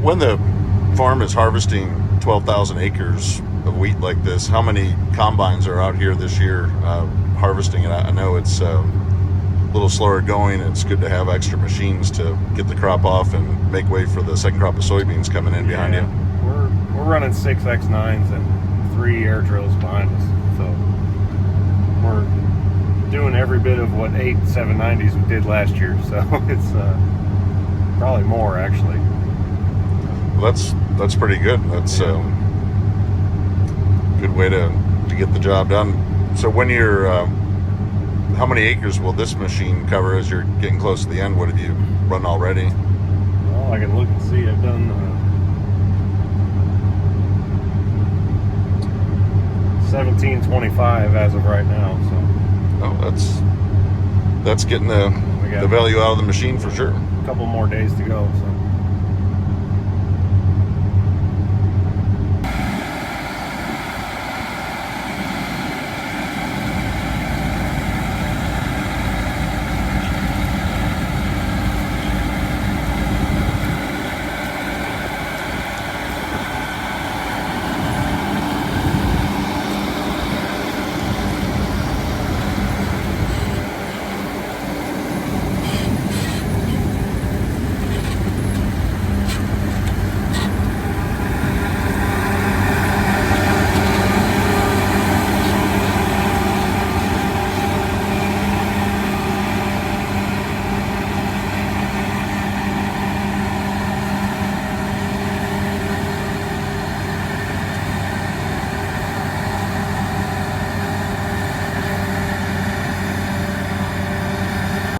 When the farm is harvesting 12,000 acres of wheat like this, how many combines are out here this year harvesting it? I know it's a little slower going. It's good to have extra machines to get the crop off and make way for the second crop of soybeans coming in behind you. We're running 6 X9s and 3 air drills behind us, so we're doing every bit of what 8 790s we did last year. So it's probably more actually. Well, that's pretty good. That's a good way to get the job done. So when you're how many acres will this machine cover as you're getting close to the end? What have you run already? Well, I can look and see. I've done 1725 as of right now. So. Oh, that's getting the value out of the machine for sure. A couple more days to go. So.